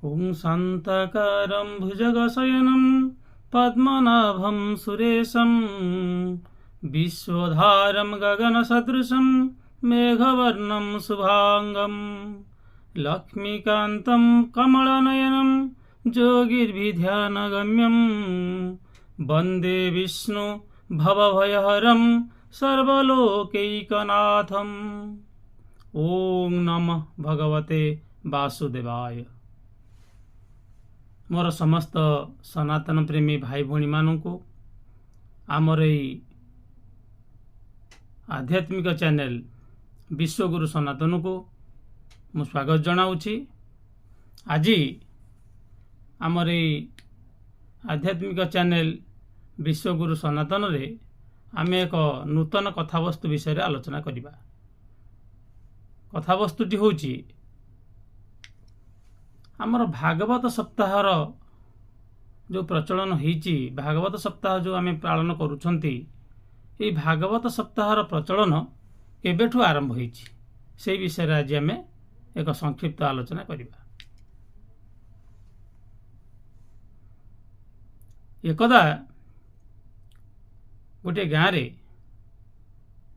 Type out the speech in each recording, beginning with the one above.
ॐ शान्ताकारं भुजगशयनं पद्मनाभं सुरेशं विश्वधारं गगनसदृशं मेघवर्णं शुभांगं लक्ष्मीकान्तं कमलनयनं योगिर्विध्यानगम्यं वन्दे विष्णु भवभयहरं सर्वलोकैकनाथम्। ओम नमः भगवते वासुदेवाय। मोर समस्त सनातन प्रेमी भाई भौणी मानू आमर आध्यात्मिक चैनल विश्वगुरु सनातन को मु स्वागत जनाऊँगी। आज आमर आध्यात्मिक चैनल विश्वगुरु सनातन रे आमे एक नूतन कथावस्तु विषय आलोचना करिबा। कथावस्तुटी होची आमर भागवत सप्ताहर जो प्रचलन होईची, भागवत सप्ताह जो आमे पालन करूछंती, ए भागवत सप्ताहर प्रचलन केबेठु आरंभ होईची से विषय आज आमे एक संक्षिप्त आलोचना करिबा। एकदा गोटे गाँव रे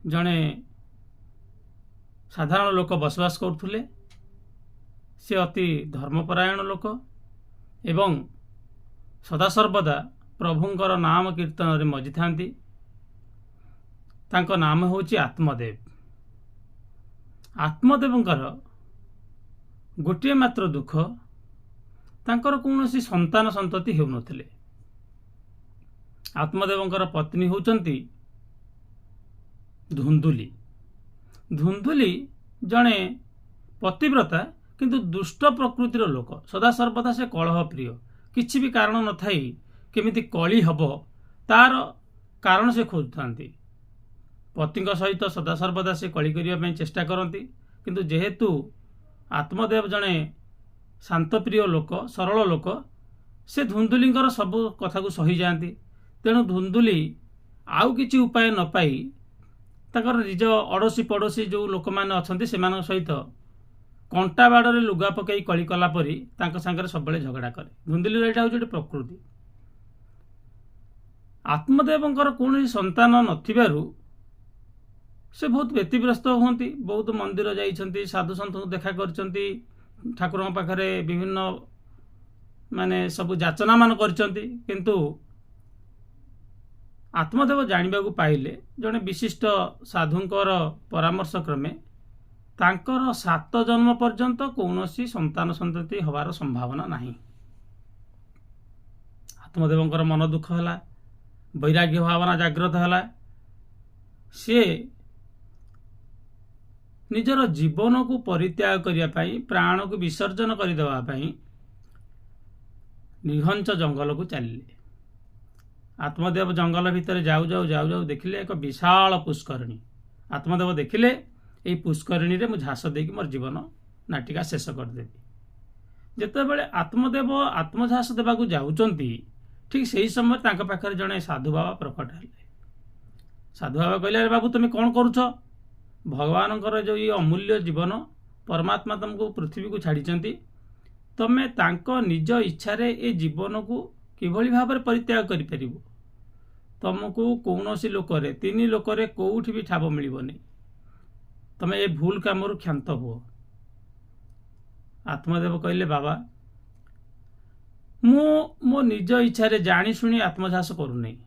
जणे साधारण लोक बसवास करुले। से अति धर्मपरायण लोक एवं सदासर्वदा प्रभुंकर नाम कीर्तन रे मजी थांती। तांको नाम होची आत्मदेव। आत्मदेवंकर गोटे मात्र दुख, तांकर कौनसी संतान संतति हेउ नथिले। आत्मदेवंकर पत्नी होचंती धुंधुली। धुंधुली जणे पतिव्रता किंतु दुष्ट प्रकृतिर लोक। सदा सर्वदा से कलह प्रिय। किछि भी कारण न थाई केमिति कली हबो तार कारण से खोजुथांती। पतिंक सहित सदा सर्वदा से कली करिया पई चेष्टा करंती, किंतु जेहेतु आत्मदेव जणे शांत प्रिय लोक, सरल लोक, से धुंधुलींकर सब कथा को सही जाती। तेणु धुंधुली आउ किछि उपाय न पाई ताकर निज अड़ोसी पड़ोसी जो लोक मैंने अच्छा से सहित कंटा बाड़े लुगा पकई कली कला परी तांको सांगरे सबले झगड़ा करे। धुंधुली एटा होची प्रकृति। आत्मदेवंकर कौन संतान नथिबारु से बहुत व्यतिग्रस्त होती। बहुत मंदिर जाइछंती, साधु संत को देखा करछंती, ठाकुर पाखरे विभिन्न माने सब याचना मान करछंती, किंतु आत्मदेव जानिबा को पाइले जने विशिष्ट साधुंकर परामर्श क्रमे तांकर 7 जन्म पर्यंत कौनसी संतान संतति हवार संभावना नहीं। आत्मदेवंकर मन दुख हला, वैराग्य भावना जागृत हला। से निजर जीवन को परित्याग करिया पाई, प्राण को विसर्जन कर देवा पाई निघंच जंगल को चलिले। आत्मदेव जंगल भितर जाऊ जाऊ जाऊ जाऊ देखिले एक विशाल पुष्करणी। आत्मदेव देखिले ये पुष्करणी रे मु झास देकी मोर जीवन नाटिका शेष करदेवी। जेतेबेले आत्मदेव आत्मझास देवाक जाउचंती, ठीक सही समय तांका पाखरे जणे साधु बाबा प्रकट हेले। साधु बाबा कहले, अरे बाबू तुम कौन करुछ? भगवानकर जो ये अमूल्य जीवन परमात्मा तुमको पृथ्वी को छाड़ीचंती, तमे तांको निज इच्छा रे ए जीवन को किभली भाव परित्याग करि परिबो? तुमको कौनसी लोकरे 3 लोकरे कोउठी भी ठाब मिलिबोनी। तमे ए भूल कामरु क्षांत हो। आत्मदेव कहले, बाबा मो निज इच्छा रे जानी सुनी आत्मझास करूनी।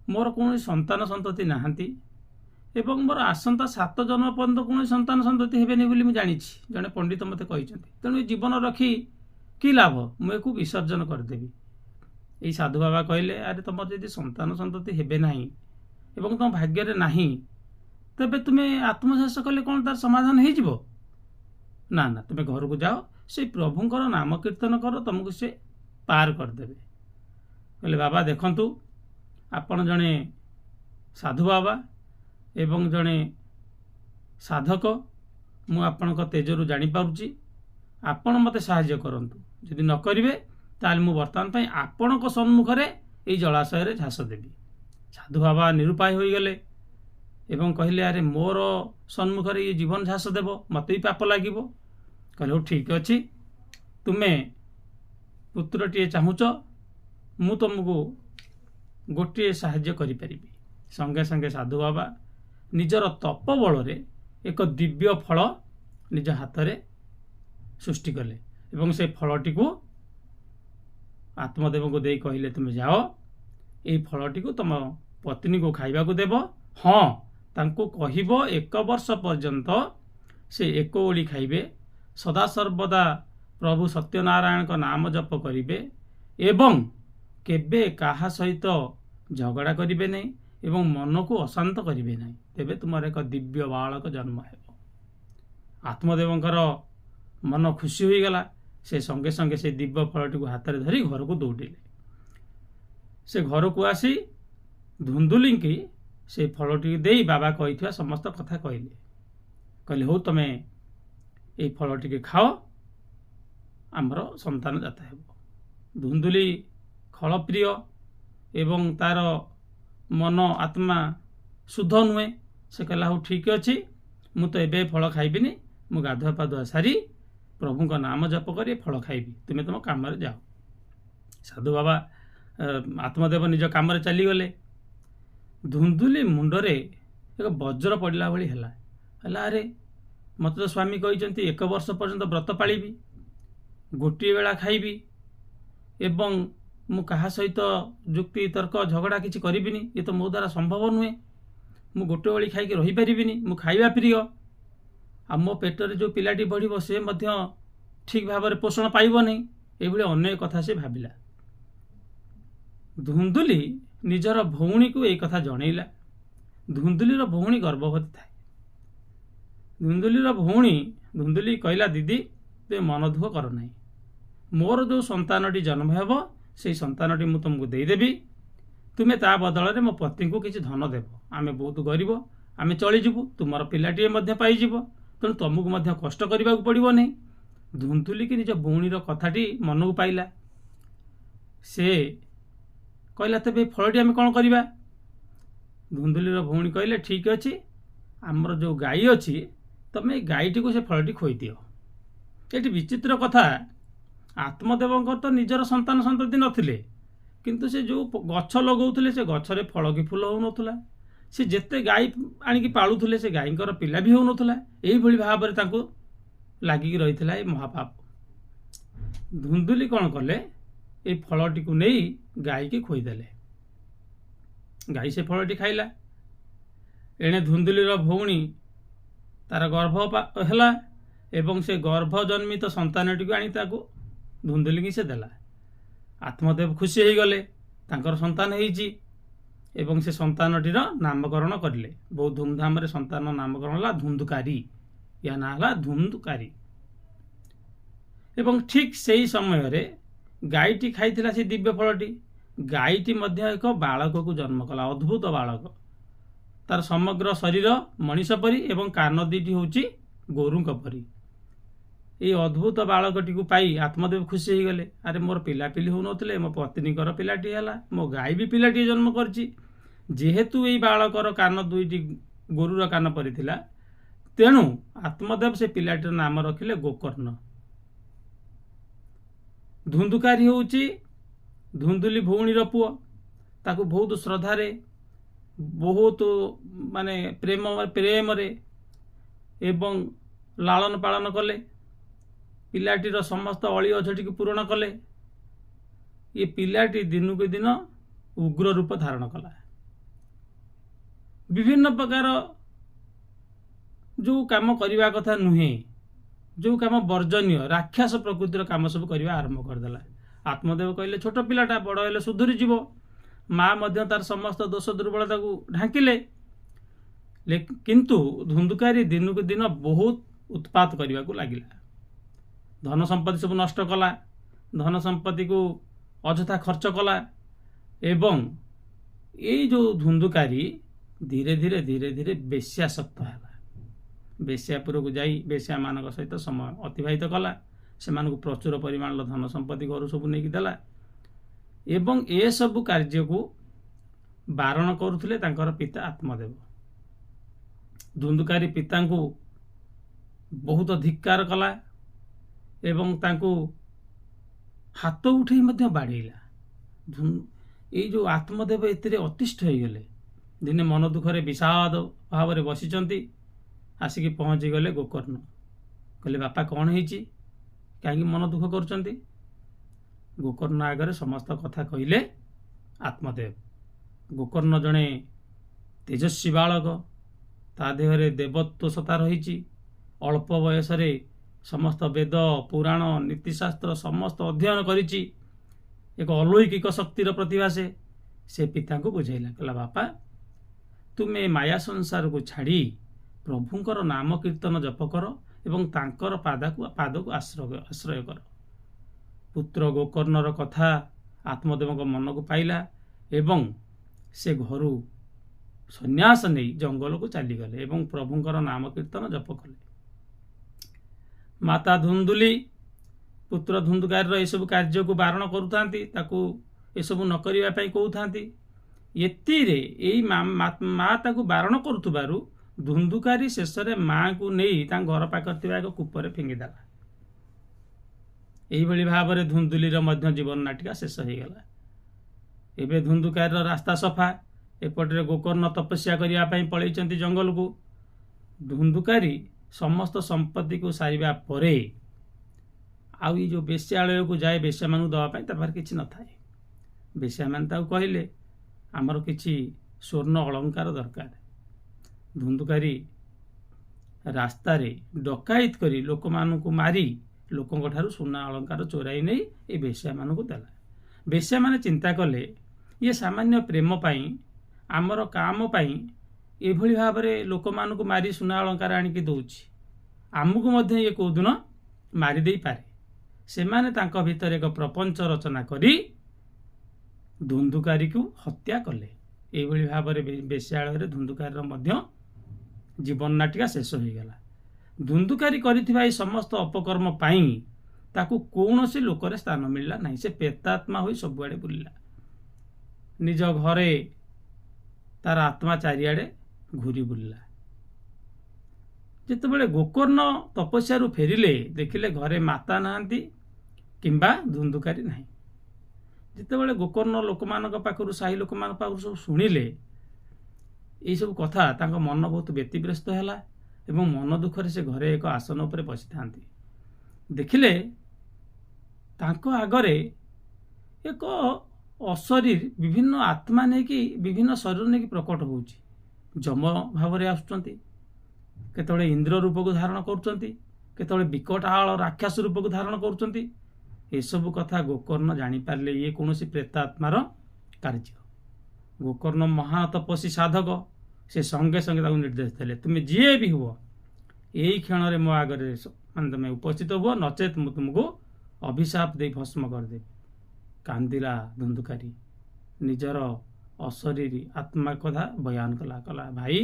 मोर कौन संतान संतति नाहांती एवं मोर आसंता 7 जन्म पर्यंत कौन संतान संतति हेबेनी बोली मु जानिछि। जने पंडित मते कहिसंती। तेणु जीवन रखी कि लाभ? मुझे विसर्जन करदेवी। यही साधु बाबा कहले, अरे तुम यदि संतान संतति हेबे नाही एवं तुम भाग्य रे नाही, तबे तुम्हें आत्मझास कले कौन तार समाधान हो जिवो? ना ना, तुम्हें घर को जाओ, से प्रभुंकर नाम कीर्तन करो, तुमको से पार करदेवे। कहले, बाबा देखंतु, आपण जणे साधु बाबा एवं जणे साधक, मु आपणक तेजरु जानी पारुची। आपण मते सहाय्य करंतु। यदि न करिवे ताल मु वर्तमान पई आपणक सम्मुखरे एई जलाशय रे झास देबी। साधु बाबा निरुपाय होई गले एवं कहले, अरे मोर सम्मुखरे ये जीवन झास देव, मते भी पाप लागिबो। कहले, ठीक अछि, तुमे पुत्रटीए चाहूच मु तुमको गोटे साहाय्य करिपरिबि। संगे संगे साधु बाबा निजर तप बल एक दिव्य फल निज हाथ में सृष्टि कले एवं से फलटी को आत्मदेव को दे कहले तुम जाओ ये फलटी को तुम पत्नी को खाइबा को देव। हाँ तांको कहिबो 1 वर्ष पर्यंत से एक ओली खाइबे, सदा सर्वदा प्रभु सत्यनारायण का नाम जप करिबे एवं केबे काहा सहित झगड़ा करिबे नहीं एवं मन को अशांत करिबे नहीं, तेबे तुमर एक दिव्य बालक जन्म हेबो। आत्मदेवंकर मन खुशी हो गला। से संगे संगे से दिव्य फलटी को हाथ में धरी घर को दौड़िले। से घर को आसी धुंदुली की से फलटी दे बाबा कही समस्त कथा कहले हो तुम ये फलटी के खाओ आमर संतान जात हेबो। धुंदुली खल प्रिय एवं तार मन आत्मा शुद्ध नुहे। से कहला हो ठीक अच्छे मु तो एबे फल खाइबिनी, मु गाधुआ पाधुआ सारी प्रभु का नाम जप कर फल खाइबी, तुम्हें तुम काम जाओ। साधु बाबा आत्मदेव निज काम चलीगले। धुंदुली मुंडरे एक वज्र पड़ा भाई है। अरे मत तो स्वामी कहते 1 वर्ष पर्यंत व्रत पाली, गोटे बेला खाइबी एवं मु कहा सहित जुक्ति तर्क झगड़ा किसी करिबिनी, ये तो मो द्वारा संभव नुहे। मु गोटे बेली खाई रही पारिबिनी, मु खाइबा प्रिय आ मो पेटर जो पिलाटी बढ़िबो से मध्य ठीक भाव में पोषण पाइब नहीं, ये अनेक कथा से भाविला। धुंदुली निजर भौणी को यही कथा जनइला। धुंदुलीर भौणी गर्भवती थाए। धुंदुली कहला दीदी तुम मन दुख कर ना, मोर जो संतानटी जन्म हेब से संतानटी मु तुमको देदेवी, तुम्हें ता बदल में मो पत्नी को किसी धन देव। आमे बहुत गरीब, आमे चलीजु, तुमर पिलाटीए पाइब, तेणु तुमको मध्य कष्ट करने को पड़ो नहीं। धुंदुली की निज भौणीर कथाटी मन को पाइला। से कहला तेबे फलटी आम कौन करवा। धुंदुलीर भौणी कहले ठीक अच्छे आमर जो गाई अच्छी तुम गाईटी को से फलटी खोई दियो। ये विचित्र कथा। आत्मदेव तो निजर संतान संतति नथिले, किंतु से जो गछ लगौले से गछरे फल कि फूल हो नथुला। से जेते गाई आनिकी पालुथुले से गाईंकर पिला भी हो नथुला। एही भली भाव में तांको लागिकी रहिथिला ए महापाप। धुंदुली कौन कले, ये फलटी को नहीं गाई की खोईदेले। गाई से फलटी खाइला। एणे धुंदुलीर भौणी तार गर्भ है एवं से गर्भ जन्मित संतानटी को आनी ताको धुंदुली की से देला। आत्मदेव खुशी हो गले, तांकर संतान होईची एवं से संतानटीर नामकरण करले। बहुत धूमधाम रे संतान नामकरण ला धुंदुकारी, या ना हला धुंदुकारी। एवं ठीक सही समय रे गाईटी खाइथिला से दिव्य फलटी। गाईटी मध्य एक बालक को जन्म कला, अद्भुत बालक। तार समग्र शरीर मनीष परी एवं कान दीटी होची गोरुंक परी। ये अद्भुत बालकटी को पाई आत्मदेव खुशी हो गले। अरे मोर पिलापिली हो नथिले, मो पत्नीकर पिलाटी है, मो गाई भी पिलाटी जन्म करची। जेहेतु ये बालकर कान दुईटी गोरुर कान परी थिला, तेणु आत्मदेव से पिलाटीर नाम रखिले गोकर्ण। धुंदुकारी होची धुंदुली भौणीर पुओ। ताकू बहुत श्रद्धारे बहुत माने प्रेम रे एवं लालन पालन कले। पिलाटीर समस्त अली अझटी को पूरण कले। ये पिलाटी दिन को दिन उग्र रूप धारण कला। विभिन्न प्रकार जो काम करने कथा नुहे, जो काम वर्जनीय राक्षस प्रकृतिर काम सब करने आरंभ करदेला। आत्मदेव कहले छोट पिलाटा बड़ हेले सुधुरी जीव। माँ मध्य तार समस्त दोष दुर्बलता को ढांकिले। किंतु धुंदुकारी दिन को दिन बहुत उत्पात करने को लगिला। धन संपत्ति सब नष्ट कला, धन संपत्ति को अଯଥା खर्च कला एवं ये जो धुंदुकारी धीरे धीरे धीरे धीरे बेश्यासक्त है। बेश्यापुर को जाई बेश्या मान सहित समय अतिबाहित कला। से प्रचुर परिमाण धन संपत्ति घर सब नहीं देला एवं ए सब कार्य को बारण करुले तांकर पिता आत्मदेव। धुंदुकारी पिता को बहुत धिक्कार कला एवं तांको ହାତ ଉଠେଇ ମଧ୍ୟ ବାଡ଼େଇଲା। ଏଇ ଯେଉଁ ଆତ୍ମଦେବ ଏଥିରେ ଅତିଷ୍ଠ ହୋଇଗଲେ। ଦିନେ ମନ ଦୁଃଖରେ ବିଷାଦ ଭାବରେ ବସିଛନ୍ତି, ଆସିକି ପହଞ୍ଚିଗଲେ ଗୋକର୍ଣ୍ଣ। କହିଲେ, ବାପା କ'ଣ ହେଇଛି, କାହିଁକି ମନ ଦୁଃଖ କରୁଛନ୍ତି? ଗୋକର୍ଣ୍ଣ ଆଗରେ ସମସ୍ତ କଥା କହିଲେ ଆତ୍ମଦେବ। ଗୋକର୍ଣ୍ଣ ଜଣେ ତେଜସ୍ୱୀ ବାଳକ, ତା ଦେହରେ ଦେବତ୍ୱ ସତ୍ତା ରହିଛି। ଅଳ୍ପ ବୟସରେ ସମସ୍ତ ବେଦ ପୁରାଣ ନୀତିଶାସ୍ତ୍ର ସମସ୍ତ ଅଧ୍ୟୟନ କରିଛି। ଏକ ଅଲୌକିକ ଶକ୍ତିର ପ୍ରତିଭା ସେ ପିତାଙ୍କୁ ବୁଝାଇଲା। କହିଲା, ବାପା, ତୁମେ ମାୟା ସଂସାରକୁ ଛାଡ଼ି ପ୍ରଭୁଙ୍କର ନାମ କୀର୍ତ୍ତନ ଜପ କର ଏବଂ ତାଙ୍କର ପାଦକୁ ଆଶ୍ରୟ କର। ପୁତ୍ର ଗୋକର୍ଣ୍ଣର କଥା ଆତ୍ମଦେବଙ୍କ ମନକୁ ପାଇଲା ଏବଂ ସେ ଘରୁ ସନ୍ନ୍ୟାସ ନେଇ ଜଙ୍ଗଲକୁ ଚାଲିଗଲେ ଏବଂ ପ୍ରଭୁଙ୍କର ନାମ କୀର୍ତ୍ତନ ଜପ କଲେ। ମାତା ଧୁନ୍ଦୁଲି ପୁତ୍ର ଧୁନ୍ଦୁକାରୀର ଏସବୁ କାର୍ଯ୍ୟକୁ ବାରଣ କରୁଥାନ୍ତି, ତାକୁ ଏସବୁ ନ କରିବା ପାଇଁ କହୁଥାନ୍ତି। ଏଥିରେ ଏଇ ମା ତାକୁ ବାରଣ କରୁଥିବାରୁ ଧୁନ୍ଦୁକାରୀ ଶେଷରେ ମାଙ୍କୁ ନେଇ ତାଙ୍କ ଘର ପାଖରେ ଥିବା ଏକ କୂପରେ ଫିଙ୍ଗିଦେଲା। ଏଇଭଳି ଭାବରେ ଧୁନ୍ଦୁଲିର ମଧ୍ୟ ଜୀବନ ନାଟିକା ଶେଷ ହୋଇଗଲା। ଏବେ ଧୁନ୍ଦୁକାରୀର ରାସ୍ତା ସଫା। ଏପଟରେ ଗୋକର୍ଣ୍ଣ ତପସ୍ୟା କରିବା ପାଇଁ ପଳେଇଛନ୍ତି ଜଙ୍ଗଲକୁ। ଧୁନ୍ଦୁକାରୀ ସମସ୍ତ ସମ୍ପତ୍ତିକୁ ସାରିବା ପରେ ଆଉ ଏଇ ଯେଉଁ ବେଶ୍ୟାଳୟକୁ ଯାଏ ବେଶ୍ୟାମାନଙ୍କୁ ଦେବା ପାଇଁ ତା ପାଖରେ କିଛି ନଥାଏ। ବେଶ୍ୟାମାନେ ତାକୁ କହିଲେ, ଆମର କିଛି ସ୍ୱର୍ଣ୍ଣ ଅଳଙ୍କାର ଦରକାର। ଧୁନ୍ଦୁକାରୀ ରାସ୍ତାରେ ଡକାୟତ କରି ଲୋକମାନଙ୍କୁ ମାରି ଲୋକଙ୍କଠାରୁ ସୁନା ଅଳଙ୍କାର ଚୋରାଇ ନେଇ ଏ ବେଶ୍ୟାମାନଙ୍କୁ ଦେଲା। ବେଶ୍ୟାମାନେ ଚିନ୍ତା କଲେ, ଇଏ ସାମାନ୍ୟ ପ୍ରେମ ପାଇଁ, ଆମର କାମ ପାଇଁ ଏଭଳି ଭାବରେ ଲୋକମାନଙ୍କୁ ମାରି ସୁନା ଅଳଙ୍କାର ଆଣିକି ଦେଉଛି, ଆମକୁ ମଧ୍ୟ ଇଏ କେଉଁଦିନ ମାରିଦେଇପାରେ। ସେମାନେ ତାଙ୍କ ଭିତରେ ଏକ ପ୍ରପଞ୍ଚ ରଚନା କରି ଧୁନ୍ଦୁକାରୀକୁ ହତ୍ୟା କଲେ। ଏଇଭଳି ଭାବରେ ବେଶ୍ୟାଳୟରେ ଧୁନ୍ଦୁକାରୀର ମଧ୍ୟ ଜୀବନ ନାଟିକା ଶେଷ ହୋଇଗଲା। ଧୁନ୍ଦୁକାରୀ କରିଥିବା ଏହି ସମସ୍ତ ଅପକର୍ମ ପାଇଁ ତାକୁ କୌଣସି ଲୋକରେ ସ୍ଥାନ ମିଳିଲା ନାହିଁ। ସେ ପ୍ରେତାତ୍ମା ହୋଇ ସବୁଆଡ଼େ ବୁଲିଲା। ନିଜ ଘରେ ତାର ଆତ୍ମା ଚାରିଆଡ଼େ ଘୁରି ବୁଲିଲା। ଯେତେବେଳେ ଗୋକର୍ଣ୍ଣ ତପସ୍ୟାରୁ ଫେରିଲେ, ଦେଖିଲେ ଘରେ ମାତା ନାହାନ୍ତି କିମ୍ବା ଧୁନ୍ଦୁକାରୀ ନାହିଁ। ଯେତେବେଳେ ଗୋକର୍ଣ୍ଣ ଲୋକମାନଙ୍କ ପାଖରୁ, ସାହି ଲୋକମାନଙ୍କ ପାଖରୁ ସବୁ ଶୁଣିଲେ ଏଇସବୁ କଥା, ତାଙ୍କ ମନ ବହୁତ ବ୍ୟତିବ୍ୟସ୍ତ ହେଲା ଏବଂ ମନ ଦୁଃଖରେ ସେ ଘରେ ଏକ ଆସନ ଉପରେ ବସିଥାନ୍ତି। ଦେଖିଲେ ତାଙ୍କ ଆଗରେ ଏକ ଅଶରୀର ବିଭିନ୍ନ ଆତ୍ମା ନେଇକି, ବିଭିନ୍ନ ଶରୀର ନେଇକି ପ୍ରକଟ ହେଉଛି। ଯମ ଭାବରେ ଆସୁଛନ୍ତି, କେତେବେଳେ ଇନ୍ଦ୍ର ରୂପକୁ ଧାରଣ କରୁଛନ୍ତି, କେତେବେଳେ ବିକଟାଳ ରାକ୍ଷସ ରୂପକୁ ଧାରଣ କରୁଛନ୍ତି। ଏସବୁ କଥା ଗୋକର୍ଣ୍ଣ ଜାଣିପାରିଲେ ଇଏ କୌଣସି ପ୍ରେତାତ୍ମାର କାର୍ଯ୍ୟ। ଗୋକର୍ଣ୍ଣ ମହାନ ତପସ୍ୱୀ ସାଧକ, ସେ ସଙ୍ଗେ ସଙ୍ଗେ ତାକୁ ନିର୍ଦ୍ଦେଶ ଦେଲେ, ତୁମେ ଯିଏ ବି ହୁଅ ଏଇ କ୍ଷଣରେ ମୋ ଆଗରେ ତମେ ଉପସ୍ଥିତ ହୁଅ, ନଚେତ୍ ମୁଁ ତୁମକୁ ଅଭିଶାପ ଦେଇ ଭସ୍ମ କରିଦେବି। କାନ୍ଦିଲା ଧୁନ୍ଦୁକାରୀ, ନିଜର ଅଶରୀରୀ ଆତ୍ମା କଥା ବୟାନ କଲା। କହିଲା, ଭାଇ,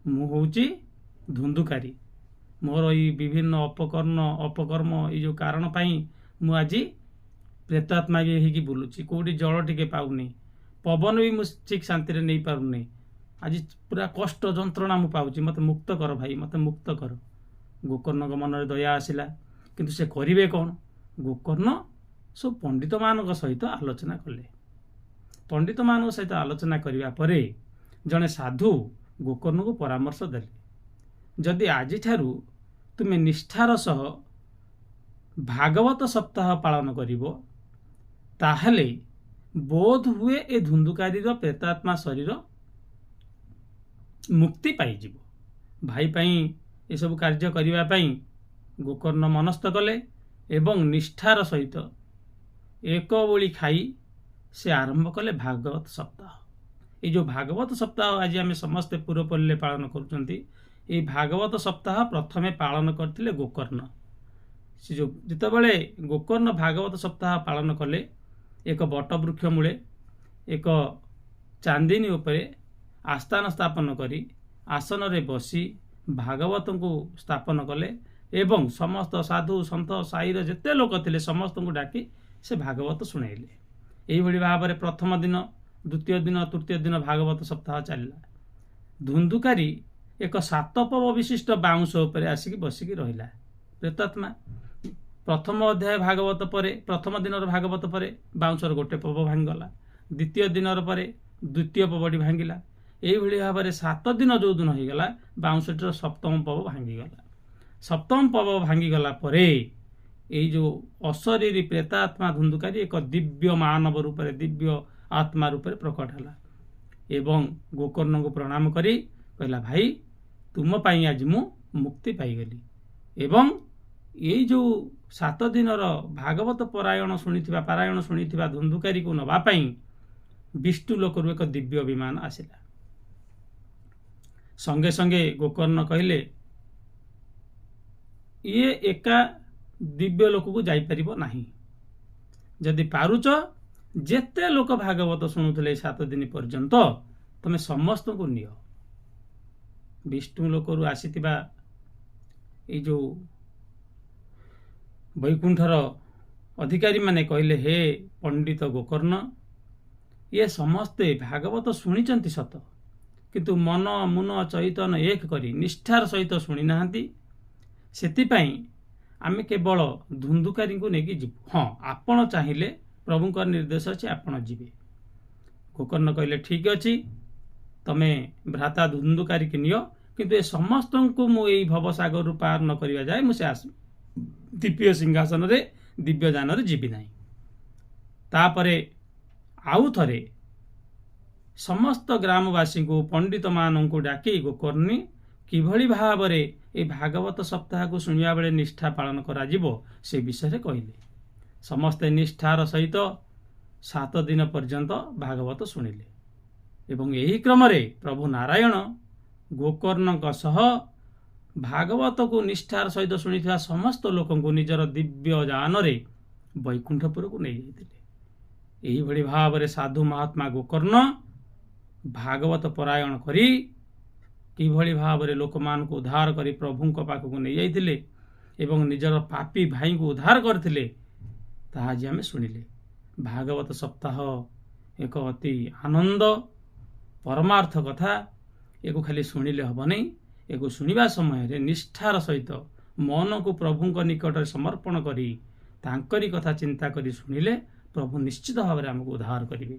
ମୁଁ ହେଉଛି ଧୁନ୍ଦୁକାରୀ। ମୋର ଏଇ ବିଭିନ୍ନ ଅପକର୍ମ ଏଇ ଯେଉଁ କାରଣ ପାଇଁ ମୁଁ ଆଜି ପ୍ରେତାତ୍ମା ହେଇକି ବୁଲୁଛି। କେଉଁଠି ଜଳ ଟିକେ ପାଉନି, ପବନ ବି ମୁଁ ଠିକ୍ ଶାନ୍ତିରେ ନେଇପାରୁନି। ଆଜି ପୁରା କଷ୍ଟ ଯନ୍ତ୍ରଣା ମୁଁ ପାଉଛି। ମୋତେ ମୁକ୍ତ କର ଭାଇ, ମୋତେ ମୁକ୍ତ କର। ଗୋକର୍ଣ୍ଣଙ୍କ ମନରେ ଦୟା ଆସିଲା, କିନ୍ତୁ ସେ କରିବେ କ'ଣ? ଗୋକର୍ଣ୍ଣ ସବୁ ପଣ୍ଡିତମାନଙ୍କ ସହିତ ଆଲୋଚନା କଲେ। ପଣ୍ଡିତମାନଙ୍କ ସହିତ ଆଲୋଚନା କରିବା ପରେ ଜଣେ ସାଧୁ ଗୋକର୍ଣ୍ଣକୁ ପରାମର୍ଶ ଦେଲେ, ଯଦି ଆଜିଠାରୁ ତୁମେ ନିଷ୍ଠାର ସହ ଭାଗବତ ସପ୍ତାହ ପାଳନ କରିବ, ତାହେଲେ ବୋଧ ହୁଏ ଏ ଧୁନ୍ଦୁକାରୀର ପ୍ରେତାତ୍ମା ଶରୀର ମୁକ୍ତି ପାଇଯିବ। ଭାଇ ପାଇଁ ଏସବୁ କାର୍ଯ୍ୟ କରିବା ପାଇଁ ଗୋକର୍ଣ୍ଣ ମନସ୍ଥ କଲେ ଏବଂ ନିଷ୍ଠାର ସହିତ ଏକ ଓଳି ଖାଇ ସେ ଆରମ୍ଭ କଲେ ଭାଗବତ ସପ୍ତାହ। এই ଯେଉଁ ଭାଗବତ ସପ୍ତାହ ଆଜି ଆମେ ସମସ୍ତେ ପୁରପଲ୍ଲୀରେ ପାଳନ କରୁଛନ୍ତି, এই ଭାଗବତ ସପ୍ତାହ ପ୍ରଥମେ ପାଳନ କରିଥିଲେ ଗୋକର୍ଣ୍ଣ। ସେ ଯେଉଁ ଯେତେବେଳେ ଗୋକର୍ଣ୍ଣ ଭାଗବତ ସପ୍ତାହ ପାଳନ କଲେ, ଏକ ବଟବୃକ୍ଷ ମୂଳେ ଏକ ଚାନ୍ଦିନୀ ଉପରେ ଆସ୍ଥାନ ସ୍ଥାପନ କରି ଆସନରେ ବସି ଭାଗବତଙ୍କୁ ସ୍ଥାପନ କଲେ ଏବଂ ସମସ୍ତ ସାଧୁ ସନ୍ଥ ସାହିର ଯେତେ ଲୋକ ଥିଲେ ସମସ୍ତଙ୍କୁ ଡାକି ସେ ଭାଗବତ ଶୁଣାଇଲେ। ଏଇଭଳି ଭାବରେ ପ୍ରଥମ ଦିନ, ଦ୍ୱିତୀୟ ଦିନ, ତୃତୀୟ ଦିନ ଭାଗବତ ସପ୍ତାହ ଚାଲିଲା। ଧୁନ୍ଦୁକାରୀ ଏକ 7 ପବ ବିଶିଷ୍ଟ ବାଉଁଶ ଉପରେ ଆସିକି ବସିକି ରହିଲା। ପ୍ରେତାତ୍ମା प्रथम अध्याय भागवत पर प्रथम दिन भागवत पर बाउंसर गोटे पव भांगीगला, द्वितीय दिन पर द्वितीय पवटी भांगिला, यही भाव में 7 दिन जो दिन होगा बाउंसटीर सप्तम पव भांगीगला। सप्तम पव भांगीगला परे यही जो अशरीरी प्रेतात्मा धुंधुकारी एक दिव्य मानव रूप में दिव्य आत्मा रूप में प्रकट है एवं गोकर्ण को प्रणाम करी कहला भाई तुम पाई आज मु मुक्ति पाईगली एवं यही जो 7 दिन भागवत पारायण शुणी धुंधुकारी को नवापाई विष्णु लोकरु एक दिव्य विमान आसिला। संगे संगे गोकर्ण कहले ये एका दिव्य लोक को जापर नहीं, जदि पारुच जेते लोक भागवत शुणुले 7 दिन पर्यंत तमे समस्त को नियो। विष्णु लोकरु आसीतिबा ए जो वैकुंठर अधिकारी माने कहले हे पंडित गोकर्ण ये समस्ते भागवत शुणी सत किंतु मन मुन चैतन एक करी निष्ठार सहित शुणी नाहांती, सेतिपाई आमे केवल धुंधुकारी को नेकी जीवु। हाँ आपण चाहिए प्रभुंकर निर्देश अच्छे आपण जीवे। गोकर्ण कहले ठीक अच्छी तमे भ्राता धुंधुकारी की नियो किंतु ए समस्त को मु एई भवसागर रु पार न करिवा जाए मुझे दिव्य सिंहासन रे दिव्य जान रे जीवी नाही। तापरे आउ थरे समस्त ग्रामवासी को पंडित मान को डाकी गोकर्णी किभली भाव रे ए भागवत सप्ताह को शुणिया बेले निष्ठा पालन करा जीवो से विषय कहले। समस्ते निष्ठार सहित 7 दिन पर्यंत भागवत शुणिले एवं यही क्रम रे प्रभु नारायण गोकर्ण सह भागवत को निष्ठार सहित शुणी समस्त लोक निजर दिव्य जान रे वैकुंठपुर को नहीं जाते। यही भली भाव रे साधु महात्मा गोकर्ण भागवत परायण करी किभली भाव रे लोकमान को उद्धार करी प्रभु पाख को नहीं जाइतिले एवं निजर पापी भाई को उद्धार करथिले ताहा आज आमे शुणिले। भागवत सप्ताह एक अति आनंद परमार्थ कथा, एको खाली शुणिले हब नहीं, एको शुणिबा समय रे निष्ठार सहित मन को प्रभु निकट समर्पण करी तांकरी कथा चिंता करी शुणिले प्रभु निश्चित भाव में आमको उद्धार करेंगे।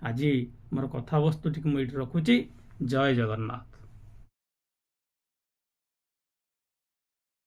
आज मोर कथा वस्तु टी मुझे रखुची। जय जगन्नाथ।